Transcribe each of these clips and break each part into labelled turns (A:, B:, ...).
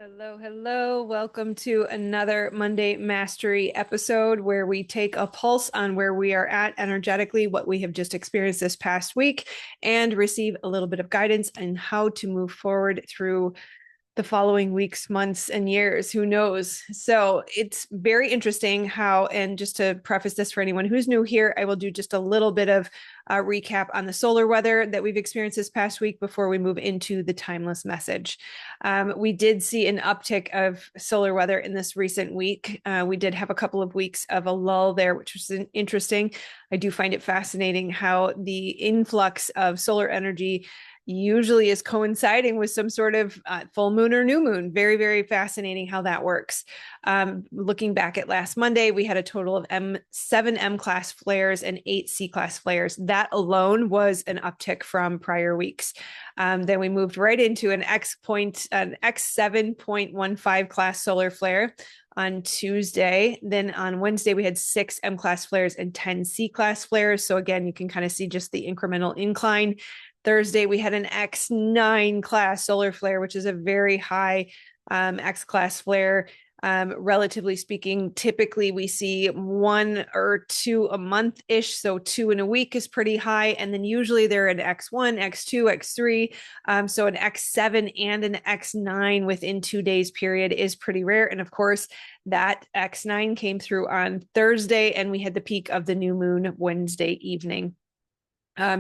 A: Hello, hello. Welcome to another Monday Mastery episode where we take a pulse on where we are at energetically, what we have just experienced this past week, and receive a little bit of guidance on how to move forward through the following weeks, months, and years. Who knows? So it's very interesting how, and just to preface this for anyone who's new here, I will do just a little bit of a recap on the solar weather that we've experienced this past week before we move into the timeless message. We did see an uptick of solar weather in this recent week. We did have a couple of weeks of a lull there, which was interesting. I do find it fascinating how the influx of solar energy usually is coinciding with some sort of full moon or new moon. Very, very fascinating how that works. Looking back at last Monday, we had a total of seven M class flares and 8 C class flares. That alone was an uptick from prior weeks. Then we moved right into an X7.15 class solar flare on Tuesday. Then on Wednesday, we had 6 M class flares and 10 C class flares. So again, you can kind of see just the incremental incline. Thursday, we had an X9 class solar flare, which is a very high X class flare. Relatively speaking, typically we see 1 or 2 a month ish. So 2 in a week is pretty high. And then usually they're an X1, X2, X3. So an X7 and an X9 within 2 days period is pretty rare. And of course, that X9 came through on Thursday, and we had the peak of the new moon Wednesday evening.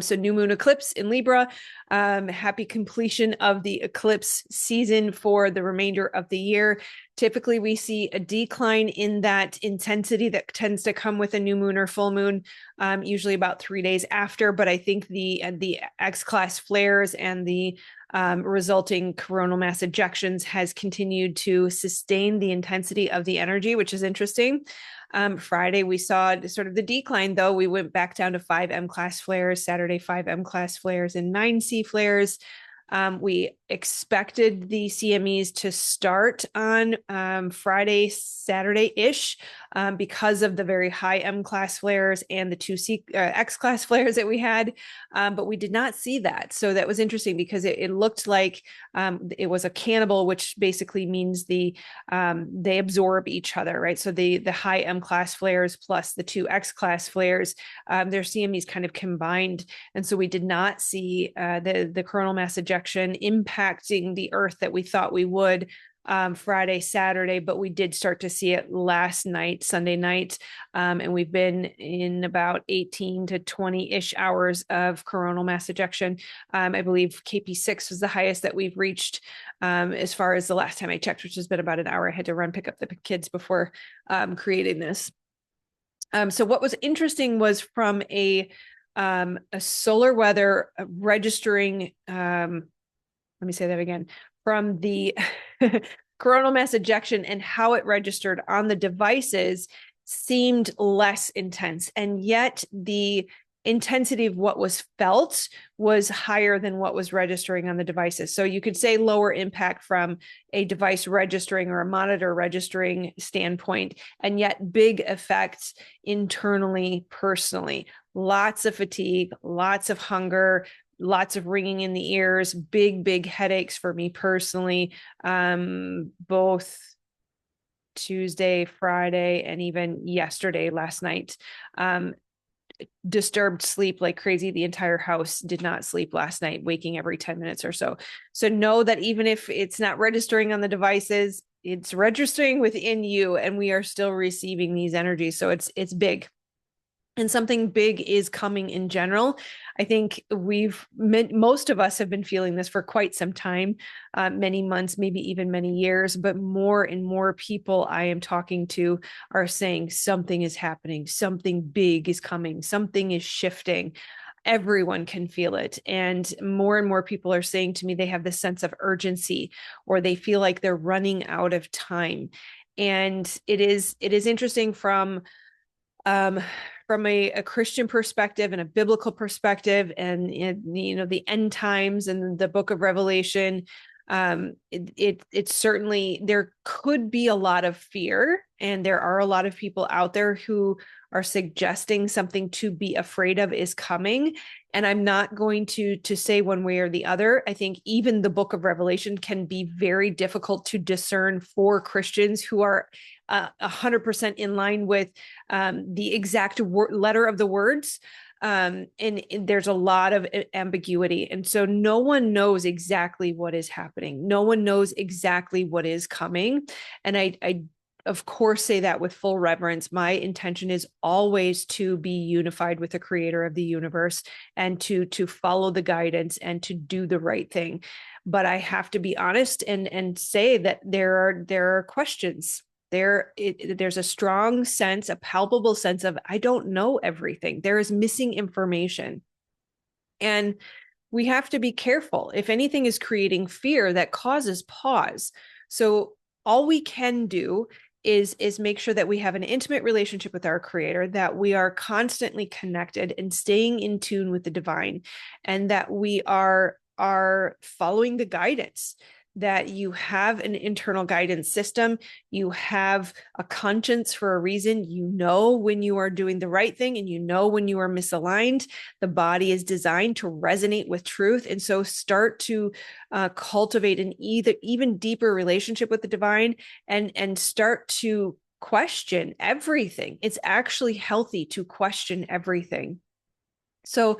A: So new moon eclipse in Libra. Happy completion of the eclipse season for the remainder of the year. Typically, we see a decline in that intensity that tends to come with a new moon or full moon, usually about 3 days after. But I think the X class flares and the resulting coronal mass ejections has continued to sustain the intensity of the energy, which is interesting. Friday, we saw sort of the decline, though. We went back down to 5 M class flares, Saturday, 5 M class flares, and 9 C flares. We expected the CMEs to start on Friday, Saturday-ish because of the very high M class flares and the 2 X class flares that we had, but we did not see that. So that was interesting because it looked like it was a cannibal, which basically means they absorb each other, right? So the high M class flares plus the 2 X class flares, their CMEs kind of combined, and so we did not see the coronal mass ejection impacting the Earth that we thought we would Friday, Saturday, but we did start to see it last night, Sunday night. And we've been in about 18 to 20-ish hours of coronal mass ejection. I believe KP6 was the highest that we've reached as far as the last time I checked, which has been about an hour. I had to run pick up the kids before creating this. So what was interesting was from a solar weather registering, let me say that again, from the coronal mass ejection and how it registered on the devices seemed less intense. And yet the intensity of what was felt was higher than what was registering on the devices. So you could say lower impact from a device registering or a monitor registering standpoint, and yet big effects internally, personally. Lots of fatigue, lots of hunger, lots of ringing in the ears, big headaches for me personally, both Tuesday, Friday, and even yesterday, last night. Disturbed sleep like crazy. The entire house did not sleep last night, waking every 10 minutes or so. So know that even if it's not registering on the devices, it's registering within you, and we are still receiving these energies. So it's big. And something big is coming in general. I think most of us have been feeling this for quite some time, many months, maybe even many years, but more and more people I am talking to are saying something is happening, something big is coming, something is shifting. Everyone can feel it. And more people are saying to me they have this sense of urgency, or they feel like they're running out of time. And it is interesting from a Christian perspective and a biblical perspective, and the end times and the book of Revelation. It certainly, there could be a lot of fear, and there are a lot of people out there who are suggesting something to be afraid of is coming. And I'm not going to say one way or the other. I think even the book of Revelation can be very difficult to discern for Christians who are 100% in line with the exact letter of the words. And there's a lot of ambiguity. And so no one knows exactly what is happening. No one knows exactly what is coming. And I of course say that with full reverence. My intention is always to be unified with the creator of the universe and to follow the guidance and to do the right thing. But I have to be honest and say that there are questions. There's a strong sense, a palpable sense of, I don't know everything. There is missing information. And we have to be careful. If anything is creating fear, that causes pause. So all we can do is make sure that we have an intimate relationship with our creator, that we are constantly connected and staying in tune with the divine, and that we are following the guidance, that you have an internal guidance system, you have a conscience for a reason, you know when you are doing the right thing and you know when you are misaligned. The body is designed to resonate with truth. And so start to cultivate an even deeper relationship with the divine, and start to question everything. It's actually healthy to question everything. So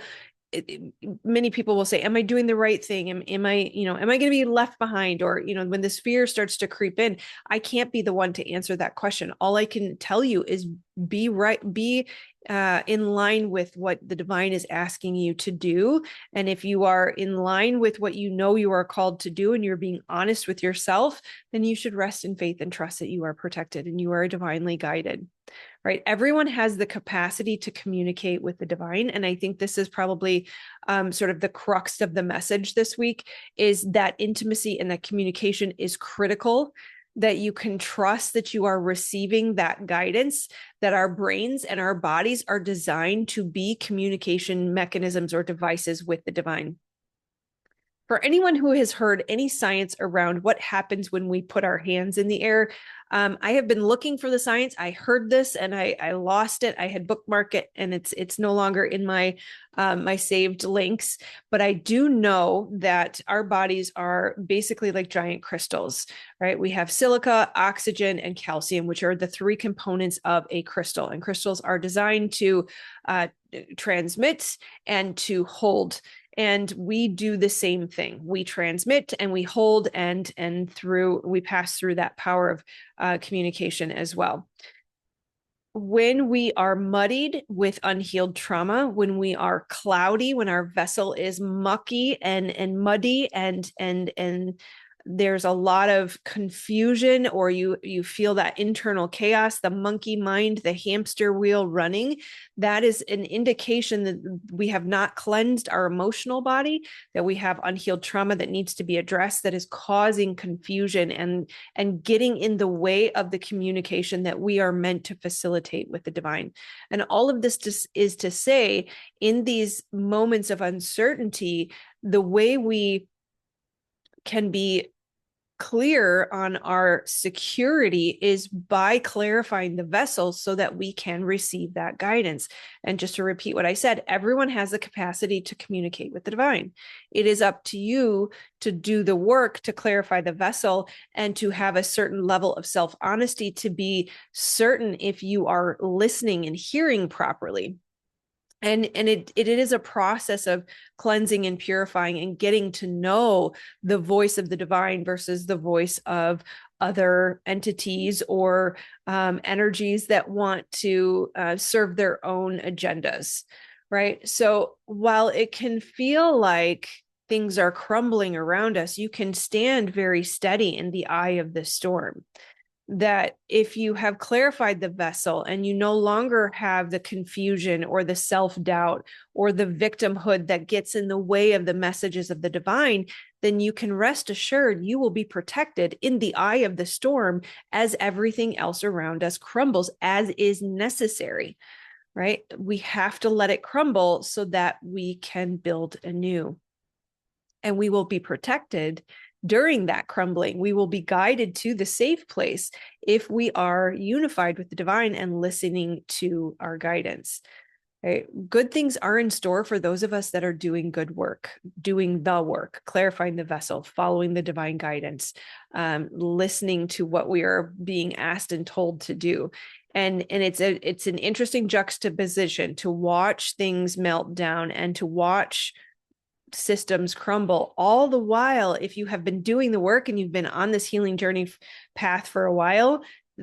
A: many people will say, am I doing the right thing? Am I going to be left behind? Or, when this fear starts to creep in, I can't be the one to answer that question. All I can tell you is be in line with what the divine is asking you to do. And if you are in line with what you know you are called to do, and you're being honest with yourself, then you should rest in faith and trust that you are protected and you are divinely guided. Right? Everyone has the capacity to communicate with the divine. And I think this is probably sort of the crux of the message this week, is that intimacy and that communication is critical, that you can trust that you are receiving that guidance, that our brains and our bodies are designed to be communication mechanisms or devices with the divine. For anyone who has heard any science around what happens when we put our hands in the air, I have been looking for the science. I heard this and I lost it. I had bookmarked it, and it's no longer in my my saved links. But I do know that our bodies are basically like giant crystals, right? We have silica, oxygen, and calcium, which are the three components of a crystal. And crystals are designed to transmit and to hold. And we do the same thing. We transmit and we hold, and we pass through that power of communication as well. When we are muddied with unhealed trauma, when we are cloudy, when our vessel is mucky and muddy, and there's a lot of confusion, or you feel that internal chaos, the monkey mind, the hamster wheel running, that is an indication that we have not cleansed our emotional body, that we have unhealed trauma that needs to be addressed, that is causing confusion and getting in the way of the communication that we are meant to facilitate with the divine. And all of this is to say, in these moments of uncertainty, the way we can be clear on our security is by clarifying the vessel so that we can receive that guidance. And just to repeat what I said, everyone has the capacity to communicate with the divine. It is up to you to do the work to clarify the vessel and to have a certain level of self-honesty to be certain if you are listening and hearing properly. And it is a process of cleansing and purifying and getting to know the voice of the divine versus the voice of other entities or energies that want to serve their own agendas, right? So while it can feel like things are crumbling around us, you can stand very steady in the eye of the storm. That if you have clarified the vessel and you no longer have the confusion or the self-doubt or the victimhood that gets in the way of the messages of the divine, then you can rest assured you will be protected in the eye of the storm as everything else around us crumbles, as is necessary, right? We have to let it crumble so that we can build anew. And we will be protected during that crumbling, we will be guided to the safe place if we are unified with the divine and listening to our guidance. Right? Good things are in store for those of us that are doing good work, doing the work, clarifying the vessel, following the divine guidance, listening to what we are being asked and told to do. And it's an interesting juxtaposition to watch things melt down and to watch systems crumble. All the while, if you have been doing the work and you've been on this healing journey path for a while,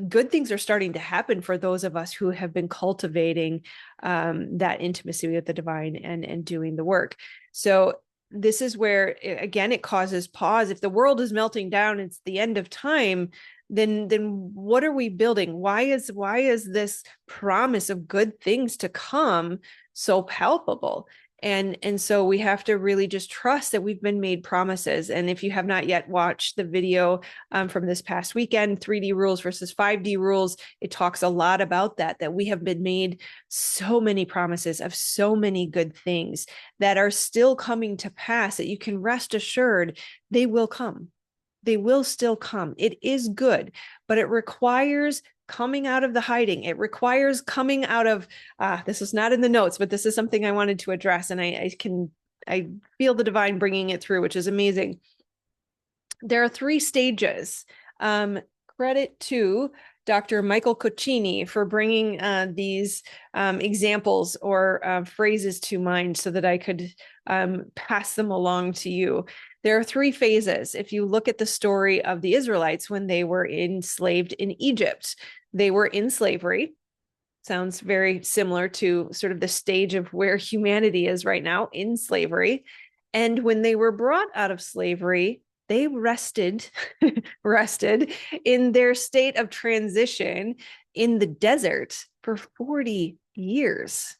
A: good things are starting to happen for those of us who have been cultivating that intimacy with the divine and doing the work. So this is where, again, it causes pause. If the world is melting down, it's the end of time, then what are we building? Why is this promise of good things to come so palpable? And so we have to really just trust that we've been made promises. And if you have not yet watched the video from this past weekend, 3D rules versus 5D rules, it talks a lot about that we have been made so many promises of so many good things that are still coming to pass, that you can rest assured they will come. They will still come. It is good, but it requires coming out of the hiding. It requires coming out of, this is not in the notes, but this is something I wanted to address. And I feel the divine bringing it through, which is amazing. There are 3 stages. Credit to Dr. Michael Coccini for bringing these examples or phrases to mind so that I could pass them along to you. There are 3 phases. If you look at the story of the Israelites when they were enslaved in Egypt, they were in slavery. Sounds very similar to sort of the stage of where humanity is right now, in slavery. And when they were brought out of slavery, they rested in their state of transition in the desert for 40 years.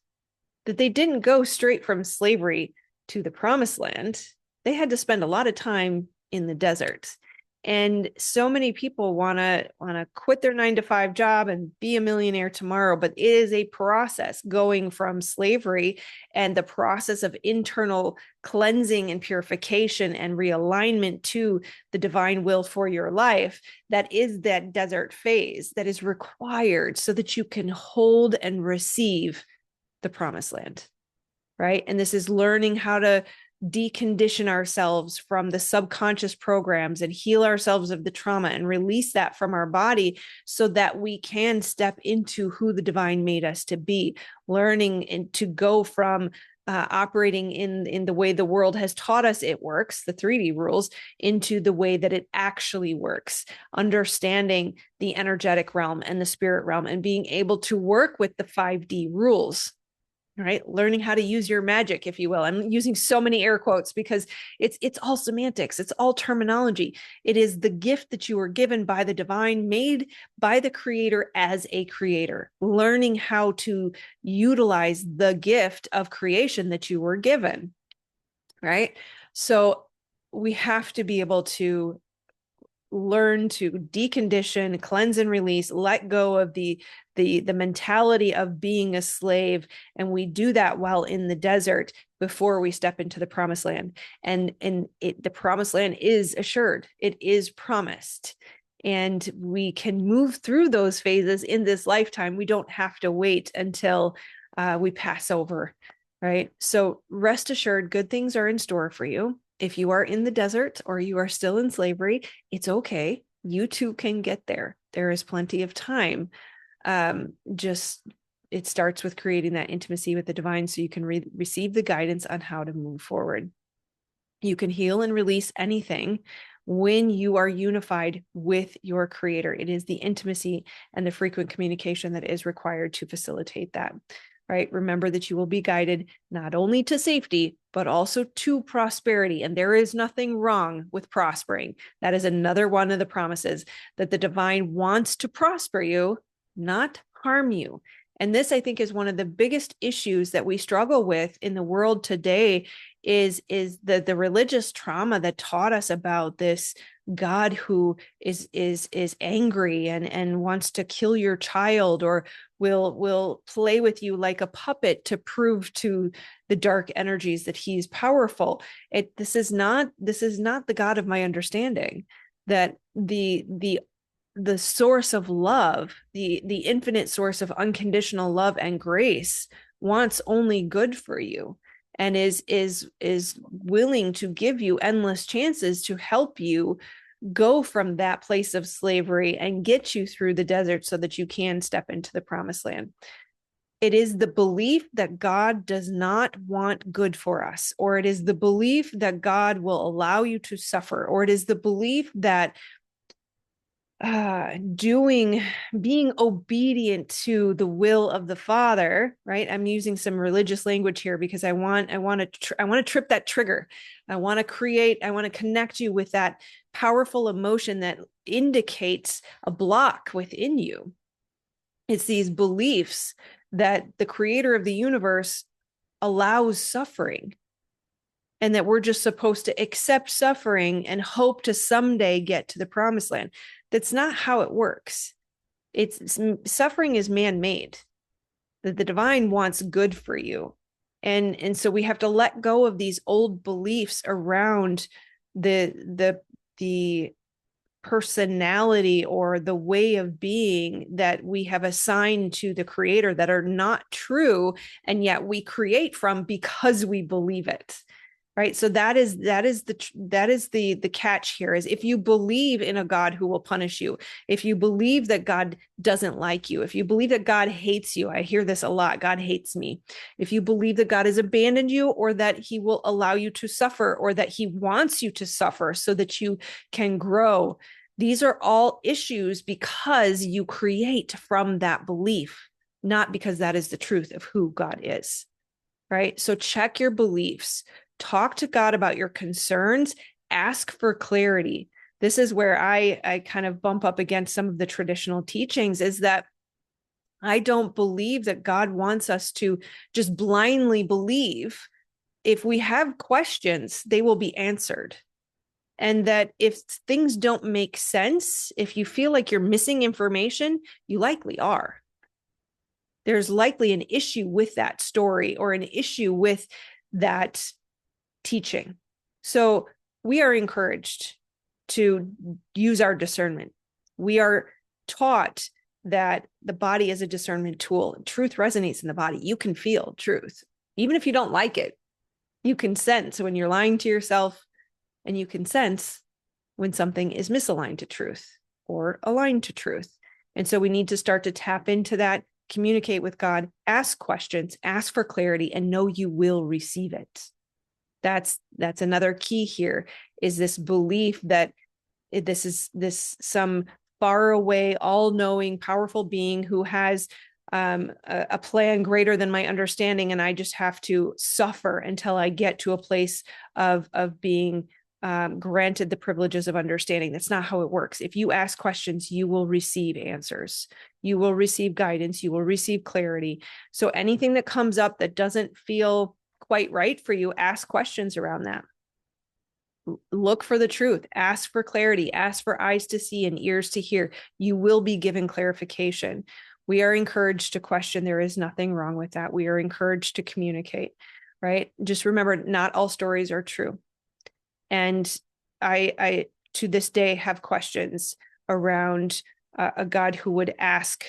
A: That they didn't go straight from slavery to the promised land. They had to spend a lot of time in the desert. And so many people want to quit their 9-to-5 job and be a millionaire tomorrow, but it is a process going from slavery and the process of internal cleansing and purification and realignment to the divine will for your life. That is that desert phase that is required so that you can hold and receive the promised land, right? And this is learning how to decondition ourselves from the subconscious programs and heal ourselves of the trauma and release that from our body so that we can step into who the divine made us to be, learning and to go from operating in the way the world has taught us it works, the 3D rules, into the way that it actually works, understanding the energetic realm and the spirit realm and being able to work with the 5D rules. Right? Learning how to use your magic, if you will. I'm using so many air quotes because it's all semantics. It's all terminology. It is the gift that you were given by the divine, made by the creator as a creator, learning how to utilize the gift of creation that you were given. Right? So we have to be able to learn to decondition, cleanse and release, let go of the mentality of being a slave. And we do that while in the desert before we step into the promised land. And the promised land is assured. It is promised. And we can move through those phases in this lifetime. We don't have to wait until we pass over, right? So rest assured, good things are in store for you. If you are in the desert or you are still in slavery, it's okay. You too can get there. There is plenty of time. It starts with creating that intimacy with the divine so you can receive the guidance on how to move forward. You can heal and release anything when you are unified with your creator. It is the intimacy and the frequent communication that is required to facilitate that. Right? Remember that you will be guided not only to safety, but also to prosperity. And there is nothing wrong with prospering. That is another one of the promises, that the divine wants to prosper you, not harm you. And this, I think, is one of the biggest issues that we struggle with in the world today is the religious trauma that taught us about this God who is angry and wants to kill your child, or will play with you like a puppet to prove to the dark energies that he's powerful. This is not the God of my understanding. That the source of love, the infinite source of unconditional love and grace, wants only good for you, and is willing to give you endless chances to help you go from that place of slavery and get you through the desert so that you can step into the promised land. It is the belief that God does not want good for us, or it is the belief that God will allow you to suffer, or it is the belief that being obedient to the will of the Father, right? I'm using some religious language here because I want to trip that trigger. I want to connect you with that powerful emotion that indicates a block within you. It's these beliefs that the creator of the universe allows suffering, and that we're just supposed to accept suffering and hope to someday get to the promised land. That's not how it works. Suffering is man-made. That the divine wants good for you. And so we have to let go of these old beliefs around the personality or the way of being that we have assigned to the creator that are not true, and yet we create from because we believe it. Right. So that is the catch here, is if you believe in a God who will punish you, if you believe that God doesn't like you, if you believe that God hates you, I hear this a lot, God hates me. If you believe that God has abandoned you, or that he will allow you to suffer, or that he wants you to suffer so that you can grow, these are all issues because you create from that belief, not because that is the truth of who God is. Right. So check your beliefs. Talk to God about your concerns, ask for clarity. This is where I kind of bump up against some of the traditional teachings, is that I don't believe that God wants us to just blindly believe. If we have questions, they will be answered. And that if things don't make sense, if you feel like you're missing information, you likely are. There's likely an issue with that story, or an issue with that teaching. So we are encouraged to use our discernment. We are taught that the body is a discernment tool. Truth resonates in the body. You can feel truth. Even if you don't like it, you can sense when you're lying to yourself, and you can sense when something is misaligned to truth or aligned to truth. And so we need to start to tap into that, communicate with God, ask questions, ask for clarity, and know you will receive it. That's another key here, is this belief that this is some far away, all-knowing, powerful being who has a plan greater than my understanding, and I just have to suffer until I get to a place of being granted the privileges of understanding. That's not how it works. If you ask questions, you will receive answers. You will receive guidance. You will receive clarity. So anything that comes up that doesn't feel quite right for you, ask questions around that. Look for the truth, ask for clarity, ask for eyes to see and ears to hear. You will be given clarification. We are encouraged to question. There is nothing wrong with that. We are encouraged to communicate, right? Just remember, not all stories are true. And I to this day have questions around a God who would ask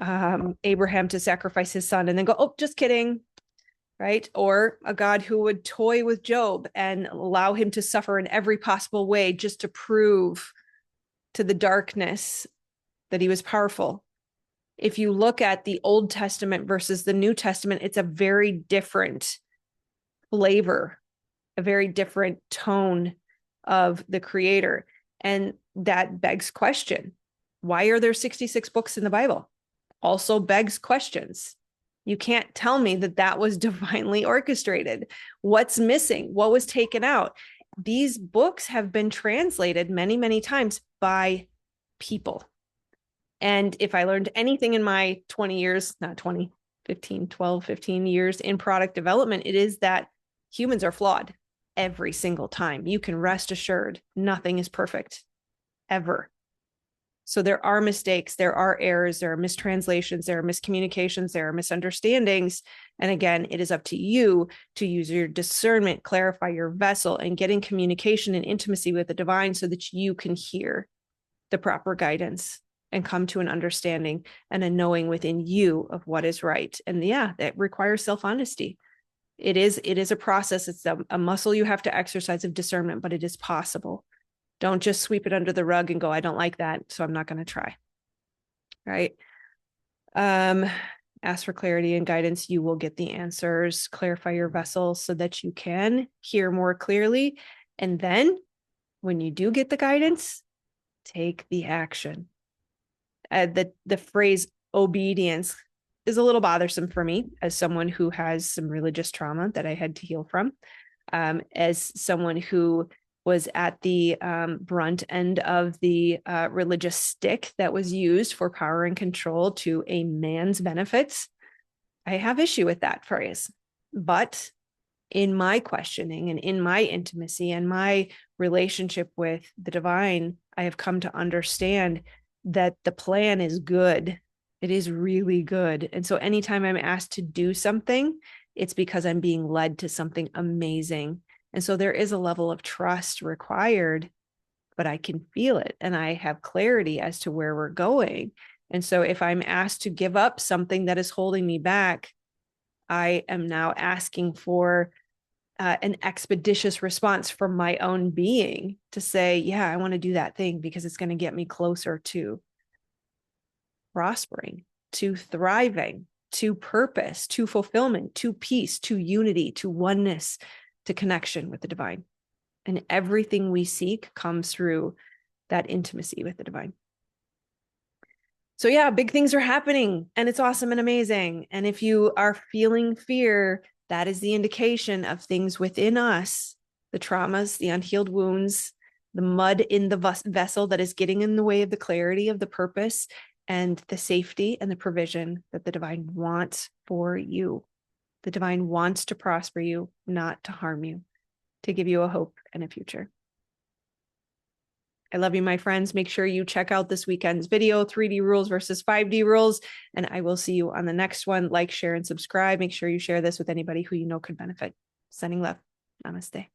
A: Abraham to sacrifice his son and then go, oh, just kidding. Right? Or a God who would toy with Job and allow him to suffer in every possible way just to prove to the darkness that he was powerful. If you look at the Old Testament versus the New Testament, it's a very different flavor, a very different tone of the creator. And that begs question. Why are there 66 books in the Bible? Also begs questions. You can't tell me that that was divinely orchestrated. What's missing? What was taken out? These books have been translated many, many times by people. And if I learned anything in my 20 years, not 20, 15 years in product development, it is that humans are flawed every single time. You can rest assured nothing is perfect ever. So there are mistakes, there are errors, there are mistranslations, there are miscommunications, there are misunderstandings. And again, it is up to you to use your discernment, clarify your vessel, and get in communication and intimacy with the divine so that you can hear the proper guidance and come to an understanding and a knowing within you of what is right. And yeah, that requires self-honesty. It is a process. It's a muscle you have to exercise of discernment, but it is possible. Don't just sweep it under the rug and go, I don't like that, so I'm not going to try. Right? Ask for clarity and guidance. You will get the answers. Clarify your vessel so that you can hear more clearly. And then when you do get the guidance, take the action. The phrase obedience is a little bothersome for me as someone who has some religious trauma that I had to heal from, as someone who was at the brunt end of the religious stick that was used for power and control to a man's benefits. I have issue with that phrase. But in my questioning and in my intimacy and my relationship with the divine, I have come to understand that the plan is good. It is really good. And so anytime I'm asked to do something, it's because I'm being led to something amazing. And so there is a level of trust required, but I can feel it and I have clarity as to where we're going. And so if I'm asked to give up something that is holding me back, I am now asking for an expeditious response from my own being to say, yeah, I want to do that thing because it's going to get me closer to prospering, to thriving, to purpose, to fulfillment, to peace, to unity, to oneness, to connection with the divine. And everything we seek comes through that intimacy with the divine. So yeah, big things are happening and it's awesome and amazing. And if you are feeling fear, that is the indication of things within us, the traumas, the unhealed wounds, the mud in the vessel that is getting in the way of the clarity of the purpose and the safety and the provision that the divine wants for you. The divine wants to prosper you, not to harm you, to give you a hope and a future. I love you, my friends. Make sure you check out this weekend's video, 3D rules versus 5D rules, and I will see you on the next one. Like, share, and subscribe. Make sure you share this with anybody who you know could benefit. Sending love. Namaste.